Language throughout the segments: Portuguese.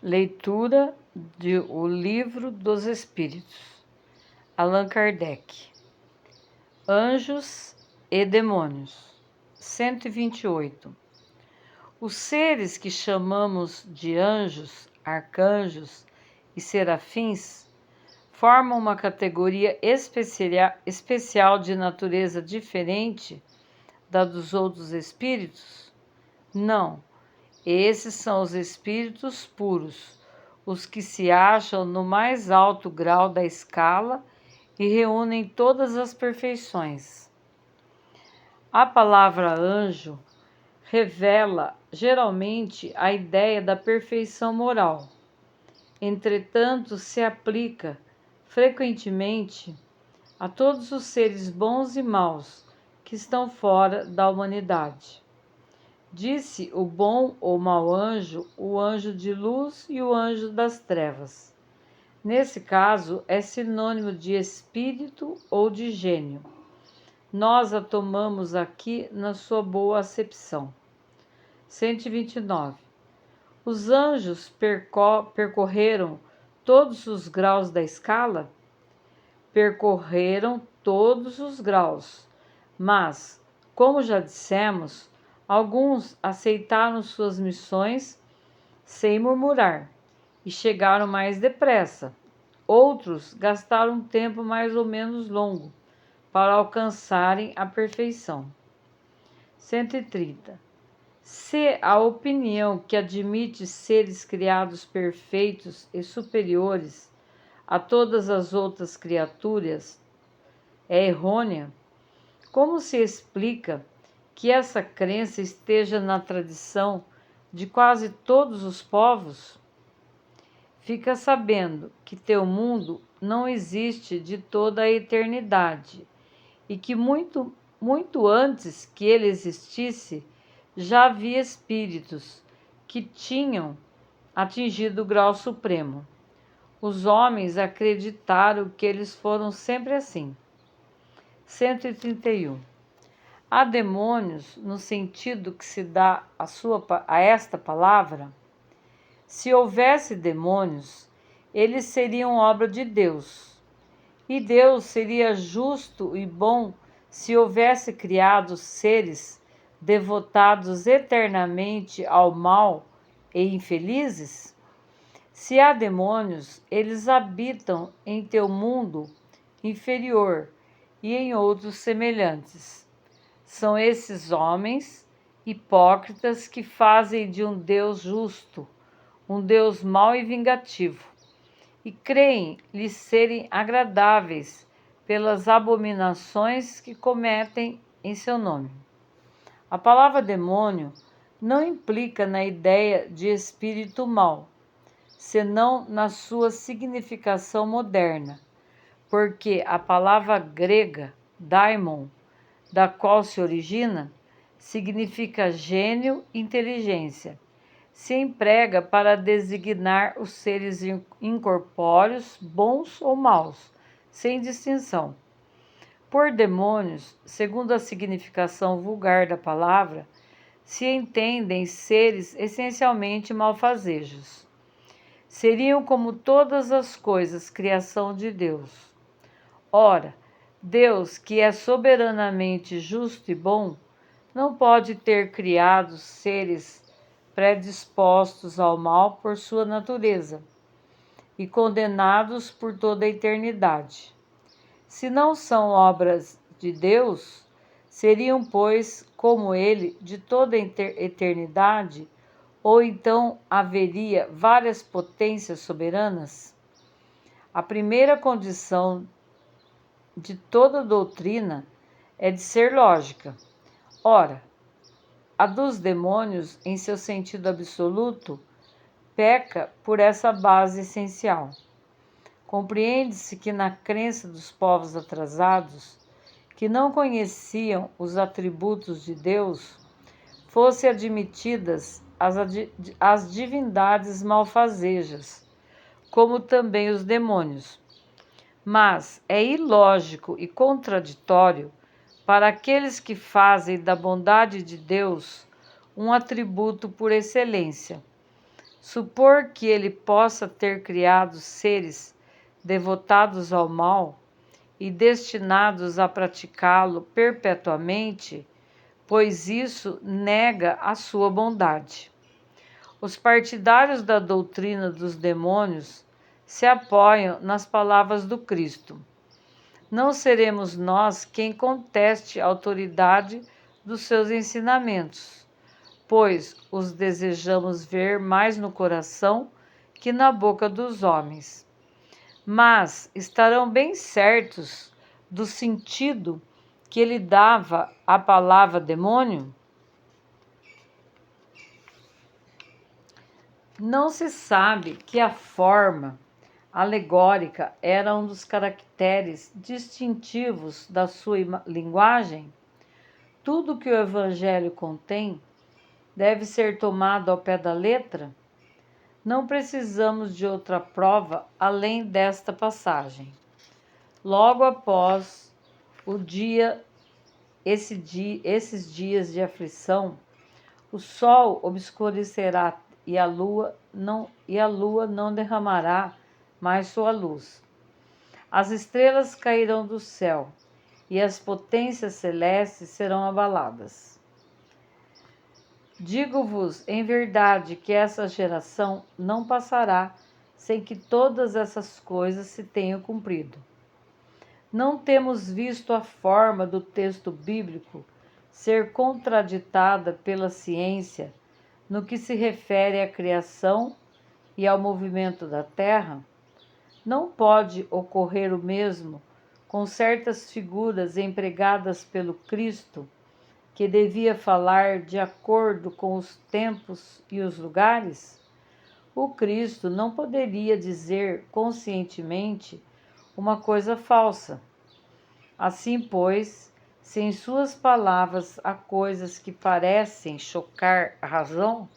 Leitura de O Livro dos Espíritos, Allan Kardec. Anjos e Demônios. 128. Os seres que chamamos de anjos, arcanjos e serafins formam uma categoria especial de natureza diferente da dos outros espíritos? Não. Esses são os espíritos puros, os que se acham no mais alto grau da escala e reúnem todas as perfeições. A palavra anjo revela geralmente a ideia da perfeição moral. Entretanto, se aplica frequentemente a todos os seres bons e maus que estão fora da humanidade. Disse o bom ou mau anjo, o anjo de luz e o anjo das trevas. Nesse caso, é sinônimo de espírito ou de gênio. Nós a tomamos aqui na sua boa acepção. 129. Os anjos percorreram todos os graus da escala? Percorreram todos os graus, mas, como já dissemos, alguns aceitaram suas missões sem murmurar e chegaram mais depressa. Outros gastaram um tempo mais ou menos longo para alcançarem a perfeição. 130. Se a opinião que admite seres criados perfeitos e superiores a todas as outras criaturas é errônea, como se explica que essa crença esteja na tradição de quase todos os povos? Fica sabendo que teu mundo não existe de toda a eternidade e que muito antes que ele existisse, já havia espíritos que tinham atingido o grau supremo. Os homens acreditaram que eles foram sempre assim. 131. Há demônios no sentido que se dá a esta palavra? Se houvesse demônios, eles seriam obra de Deus. E Deus seria justo e bom se houvesse criado seres devotados eternamente ao mal e infelizes? Se há demônios, eles habitam em teu mundo inferior e em outros semelhantes. São esses homens hipócritas que fazem de um Deus justo um Deus mau e vingativo, e creem lhe serem agradáveis pelas abominações que cometem em seu nome. A palavra demônio não implica na ideia de espírito mau, senão na sua significação moderna, porque a palavra grega daimon, da qual se origina, significa gênio, inteligência. Se emprega para designar os seres incorpóreos, bons ou maus, sem distinção. Por demônios, segundo a significação vulgar da palavra, se entendem seres essencialmente malfazejos. Seriam como todas as coisas, criação de Deus. Ora, Deus, que é soberanamente justo e bom, não pode ter criado seres predispostos ao mal por sua natureza e condenados por toda a eternidade. Se não são obras de Deus, seriam, pois, como ele, de toda a eternidade, ou então haveria várias potências soberanas? A primeira condição de toda doutrina é de ser lógica. Ora, a dos demônios, em seu sentido absoluto, peca por essa base essencial. Compreende-se que na crença dos povos atrasados, que não conheciam os atributos de Deus, fossem admitidas as divindades malfazejas, como também os demônios. Mas é ilógico e contraditório para aqueles que fazem da bondade de Deus um atributo por excelência, Supor que ele possa ter criado seres devotados ao mal e destinados a praticá-lo perpetuamente, pois isso nega a sua bondade. Os partidários da doutrina dos demônios se apoiam nas palavras do Cristo. Não seremos nós quem conteste a autoridade dos seus ensinamentos, pois os desejamos ver mais no coração que na boca dos homens. Mas estarão bem certos do sentido que ele dava à palavra demônio? Não se sabe que a forma alegórica era um dos caracteres distintivos da sua linguagem? Tudo que o Evangelho contém deve ser tomado ao pé da letra? Não precisamos de outra prova além desta passagem. Logo após esses dias de aflição, o sol obscurecerá e a lua não derramará mais sua luz. As estrelas cairão do céu e as potências celestes serão abaladas. Digo-vos em verdade que essa geração não passará sem que todas essas coisas se tenham cumprido. Não temos visto a forma do texto bíblico ser contraditada pela ciência no que se refere à criação e ao movimento da Terra? Não pode ocorrer o mesmo com certas figuras empregadas pelo Cristo, que devia falar de acordo com os tempos e os lugares? O Cristo não poderia dizer conscientemente uma coisa falsa. Assim, pois, se em suas palavras há coisas que parecem chocar a razão,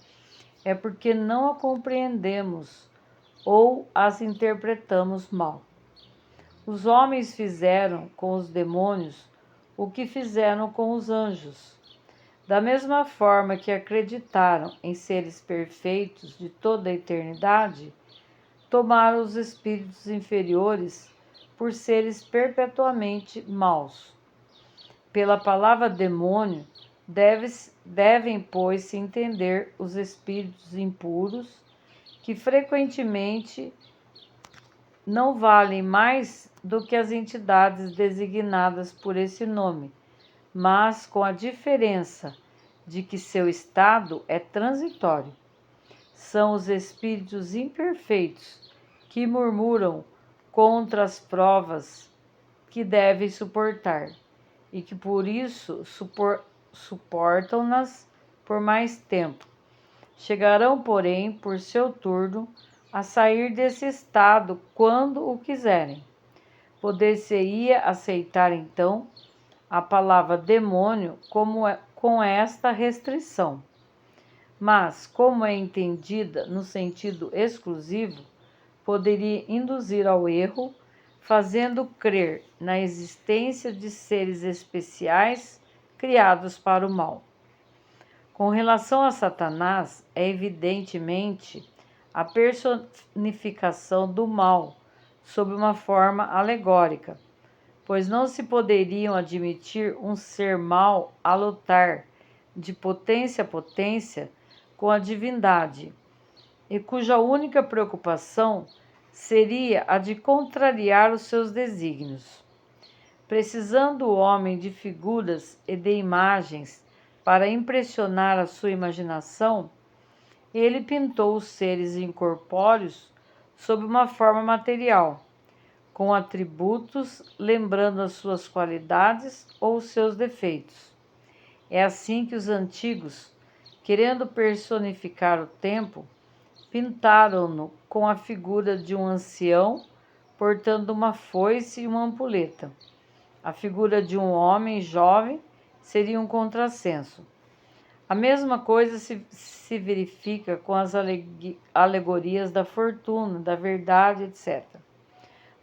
é porque não a compreendemos ou as interpretamos mal. Os homens fizeram com os demônios o que fizeram com os anjos. Da mesma forma que acreditaram em seres perfeitos de toda a eternidade, tomaram os espíritos inferiores por seres perpetuamente maus. Pela palavra demônio, devem, pois, se entender os espíritos impuros, que frequentemente não valem mais do que as entidades designadas por esse nome, mas com a diferença de que seu estado é transitório. São os espíritos imperfeitos que murmuram contra as provas que devem suportar e que por isso suportam-nas por mais tempo. Chegarão, porém, por seu turno, a sair desse estado quando o quiserem. Poder-se-ia aceitar, então, a palavra demônio com esta restrição. Mas, como é entendida no sentido exclusivo, poderia induzir ao erro, fazendo crer na existência de seres especiais criados para o mal. Com relação a Satanás, é evidentemente a personificação do mal sob uma forma alegórica, pois não se poderiam admitir um ser mau a lutar de potência a potência com a divindade, e cuja única preocupação seria a de contrariar os seus desígnios. Precisando o homem de figuras e de imagens para impressionar a sua imaginação, ele pintou os seres incorpóreos sob uma forma material, com atributos lembrando as suas qualidades ou os seus defeitos. É assim que os antigos, querendo personificar o tempo, pintaram-no com a figura de um ancião portando uma foice e uma ampulheta. A figura de um homem jovem seria um contrassenso. A mesma coisa se verifica com as alegorias da fortuna, da verdade, etc.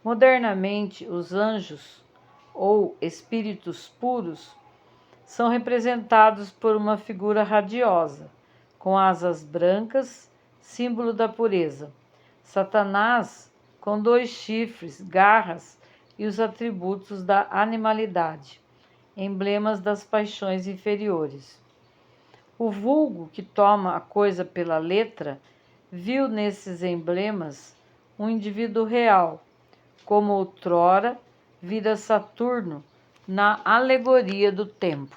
Modernamente, os anjos, ou espíritos puros, são representados por uma figura radiosa, com asas brancas, símbolo da pureza. Satanás, com 2 chifres, garras e os atributos da animalidade, emblemas das paixões inferiores. O vulgo que toma a coisa pela letra viu nesses emblemas um indivíduo real, como outrora vira Saturno na alegoria do tempo.